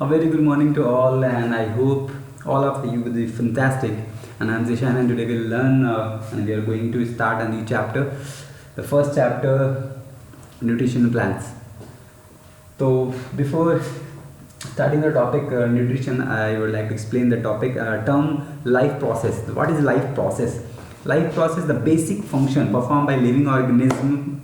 A very good morning to all, and I hope all of you will be fantastic. And I'm Zishan, and today we'll learn and we are going to start a new chapter. The first chapter, nutrition plans. So, before starting the topic nutrition, I would like to explain the topic term life process. What is life process? Life process, the basic function performed by living organism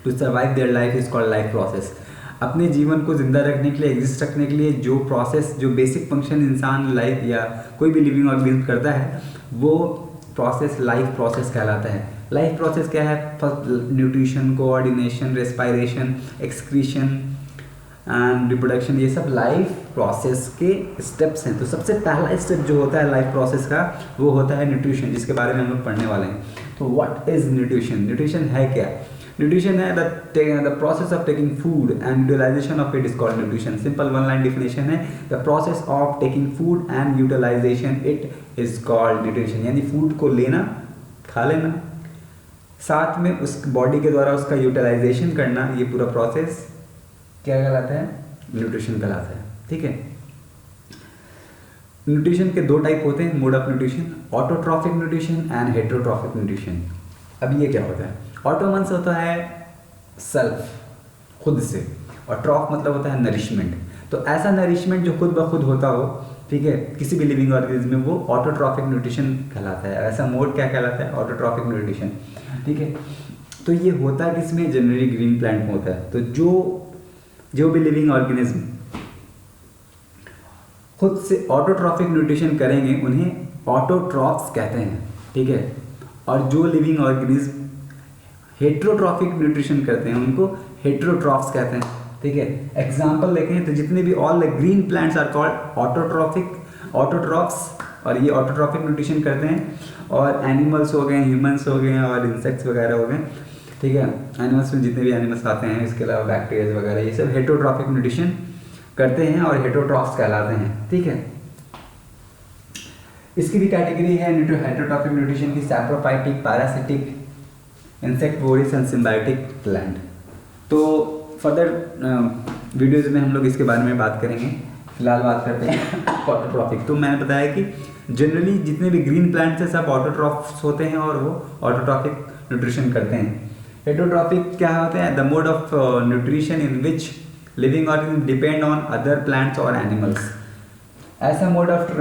to survive their life is called life process. अपने जीवन को ज़िंदा रखने के लिए, exist रखने के लिए जो प्रोसेस, जो बेसिक फंक्शन इंसान लाइफ या कोई भी लिविंग ऑर्गेनिज्म करता है, वो प्रोसेस लाइफ प्रोसेस कहलाता है. लाइफ प्रोसेस क्या है? First nutrition, coordination, respiration, excretion and reproduction, ये सब लाइफ प्रोसेस के स्टेप्स हैं. तो सबसे पहला स्टेप जो होता है लाइफ प्रोसेस का, वो होता है न्यूट्रिशन, जिसके बारे में हम लोग पढ़ने वाले हैं. तो व्हाट इज न्यूट्रिशन? न्यूट्रिशन है क्या? Nutrition है the process of taking food and utilization of it is called nutrition. Simple one line definition है, the process of taking food and utilization it is called nutrition. यानी food को लेना, खा लेना, साथ में उस बॉडी के द्वारा उसका यूटिलाइजेशन करना, ये पूरा प्रोसेस क्या कहलाता है? न्यूट्रिशन कहलाता है. ठीक है. न्यूट्रिशन के दो टाइप होते हैं, mode of nutrition, autotrophic nutrition and heterotrophic nutrition. अब ये क्या होता है? ऑटो मीन्स होता है सेल्फ, खुद से, और ट्रॉफ मतलब होता है नरिशमेंट. तो ऐसा नरिशमेंट जो खुद ब खुद होता हो, ठीक है, किसी भी लिविंग ऑर्गेनिज्म में, वो ऑटोट्रॉफिक न्यूट्रिशन कहलाता है. ऐसा मोड क्या कहलाता है? Autotrophic nutrition. ठीक है. तो ये होता है किसमें? जनरली ग्रीन प्लांट में होता है. तो जो भी लिविंग ऑर्गेनिज्म खुद से ऑटोट्रॉफिक न्यूट्रिशन करेंगे उन्हें ऑटोट्रॉफ्स कहते हैं. ठीक है. और जो लिविंग ऑर्गेनिज्म हेट्रोट्रॉफिक न्यूट्रिशन करते हैं उनको हेट्रोट्रॉफ्स कहते हैं. ठीक है. एग्जांपल देखें तो जितने भी all the green plants are called autotrophs, और ये ऑटोट्रॉफिक न्यूट्रिशन करते हैं. और एनिमल्स हो गए, ह्यूमंस हो गए, और इंसेक्ट्स वगैरह हो गए. ठीक है. एनिमल्स में जितने भी एनिमल्स आते हैं, इसके अलावा बैक्टीरिया वगैरह, ये सब हेट्रोट्रॉफिक न्यूट्रिशन करते हैं और हेट्रोट्रॉफ्स कहलाते हैं. ठीक है. इसकी भी कैटेगरी है हेट्रोट्रॉफिक न्यूट्रिशन की, saprophytic, parasitic, insectivorous and symbiotic plant. तो फर्दर वीडियोज़ में हम लोग इसके बारे में बात करेंगे. फिलहाल बात करते हैं ऑटोट्रॉफिक. तो मैंने बताया कि जनरली जितने भी ग्रीन प्लांट्स हैं सब ऑटोट्रॉफ्स होते हैं और वो ऑटोट्रॉफिक न्यूट्रिशन करते हैं. हेट्रोट्रॉफिक क्या होते हैं? The mode of nutrition in which living organism depend on other plants और एनिमल्स. ऐसा मोड ऑफ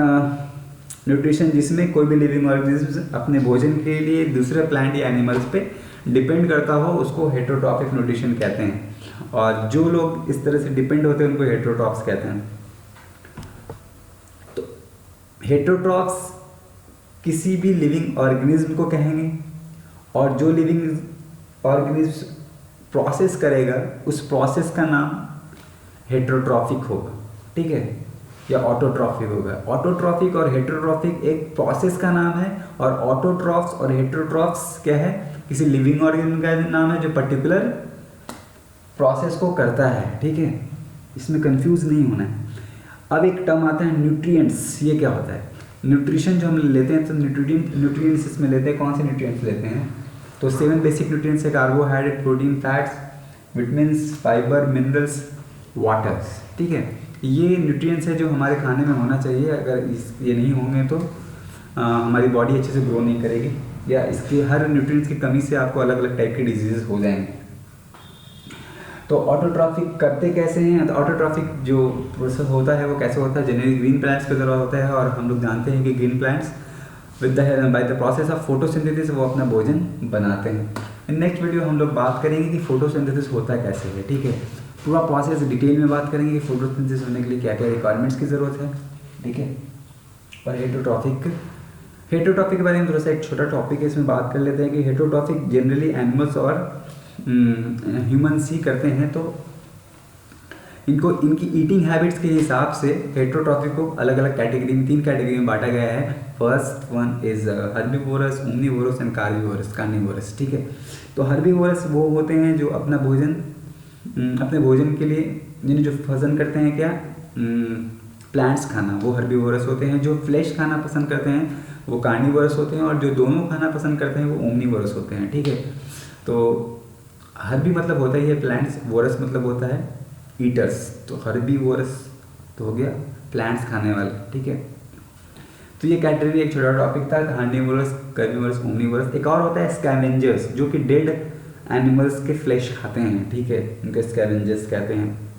न्यूट्रिशन जिसमें कोई भी लिविंग ऑर्गेनिज्म अपने भोजन के लिए दूसरे प्लांट या एनिमल्स पे डिपेंड करता हो, उसको हेट्रोट्रॉफिक न्यूट्रिशन कहते हैं. और जो लोग इस तरह से डिपेंड होते हैं उनको हेट्रोट्रॉफ्स कहते हैं. तो हेट्रोट्रॉफ्स किसी भी लिविंग ऑर्गेनिज्म को कहेंगे, और जो लिविंग ऑर्गेनिज्म प्रोसेस करेगा उस प्रोसेस का नाम हेट्रोट्रॉफिक होगा. ठीक है. या ऑटोट्रॉफिक होगा. ऑटोट्रॉफिक और हेट्रोट्रॉफिक एक प्रोसेस का नाम है, और ऑटोट्रॉफ्स और हेट्रोट्रॉफ्स क्या है? किसी लिविंग ऑर्गेनिज्म का नाम है जो पर्टिकुलर प्रोसेस को करता है. ठीक है. इसमें कंफ्यूज नहीं होना है. अब एक टर्म आता है न्यूट्रिएंट्स. ये क्या होता है? न्यूट्रिशन जो हम लेते हैं तो न्यूट्रिएंट्स इसमें लेते हैं. कौन से न्यूट्रिएंट्स लेते हैं? तो 7 बेसिक न्यूट्रिएंट्स है: carbohydrate, protein, fats, vitamins, fibre, minerals, waters. ठीक है. ये न्यूट्रिएंट्स है जो हमारे खाने में होना चाहिए. अगर ये नहीं होंगे तो हमारी बॉडी अच्छे से ग्रो नहीं करेगी, या इसके हर न्यूट्रिएंट्स की कमी से आपको अलग अलग टाइप के डिजीजेस हो जाएंगे. तो ऑटोट्रॉफिक करते कैसे हैं? तो ऑटोट्रॉफिक जो प्रोसेस होता है वो कैसे होता है? जनरली ग्रीन प्लांट्स की तरह होता है, और हम लोग जानते हैं कि green plants by the process of photosynthesis वो अपना भोजन बनाते हैं. इन नेक्स्ट वीडियो हम लोग बात करेंगे कि फोटोसिंथेसिस होता कैसे है. ठीक है. पूरा प्रोसेस डिटेल में बात करेंगे कि फोटोसिंथेसिस होने के लिए क्या क्या रिक्वायरमेंट्स की ज़रूरत है. ठीक है. और हेट्रोट्रॉफिक के बारे में थोड़ा सा एक छोटा टॉपिक है, इसमें बात कर लेते हैं कि हेट्रोट्रॉफिक जनरली एनिमल्स और ह्यूमंस ही करते हैं. तो इनकी ईटिंग हैबिट्स के हिसाब से हेट्रोट्रॉफिक को अलग अलग कैटेगरी में, 3 कैटेगरी में बांटा गया है. First one is herbivorous, omnivorous and carnivorous. ठीक है. तो हर्बीवोरस वो होते हैं जो अपने भोजन के लिए जिन्हें जो पसंद करते हैं क्या, प्लांट्स खाना, वो हर्बीवोरस होते हैं. जो फ्लैश खाना पसंद करते हैं वो कार्निवोरस होते हैं, और जो दोनों खाना पसंद करते हैं वो ओमनीवोरस होते हैं. ठीक है. तो हर्बी मतलब होता ही है प्लांट्स, वोरस मतलब होता है ईटर्स. तो हर्बीवोरस तो हो गया प्लांट्स खाने वाले, ठीक है। तो ये कैटेगरी एक छोटा टॉपिक था, कार्निवोरस, कर्निवोरस, ओमनिवोरस। एक और होता है स्कैवेंजर्स, जो कि डेड एनिमल्स के फ्लैश खाते हैं, ठीक है, उनके स्कैवेंजर्स कहते हैं।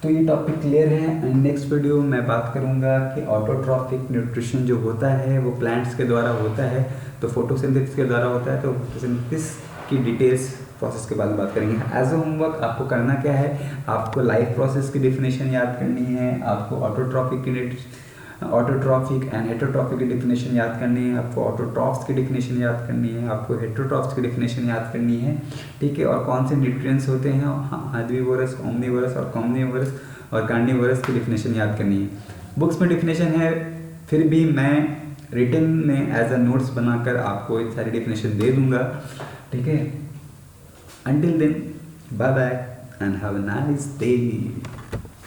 तो ये टॉपिक क्लियर है। एंड नेक्स्ट वीडियो मैं बात करूँगा कि ऑटोट्रॉफिक न्यूट्रिशन जो होता है वो प्लांट्स के द्वारा होता है, तो फोटोसिंथेसिस के द्वारा होता है, तो फोटोसिंथेसिस की डिटेल्स प्रोसेस के बारे में बात करेंगे। एज अ होमवर्क आपको करना क्या है, आपको लाइफ प्रोसेस की डिफिनेशन याद करनी है, आपको ऑटोट्रॉफिक एंड हेटरोट्रॉफिक की डिफिनेशन याद करनी है, आपको ऑटोट्रॉफ्स की डिफिनेशन याद करनी है, आपको हेटरोट्रॉफ्स की डिफिनेशन याद करनी है, ठीक है। और कौन से न्यूट्रिएंट्स होते हैं, हर्बीवोरस, ओमनीवोरस और कॉमनीवोरस और कार्निवोरस की डिफिनेशन याद करनी है। बुक्स में डिफिनेशन है, फिर भी मैं रिटन में एज अ नोट्स बनाकर आपको एक सारी डिफिनेशन दे दूंगा, ठीक है। Until then, bye bye and have a nice day.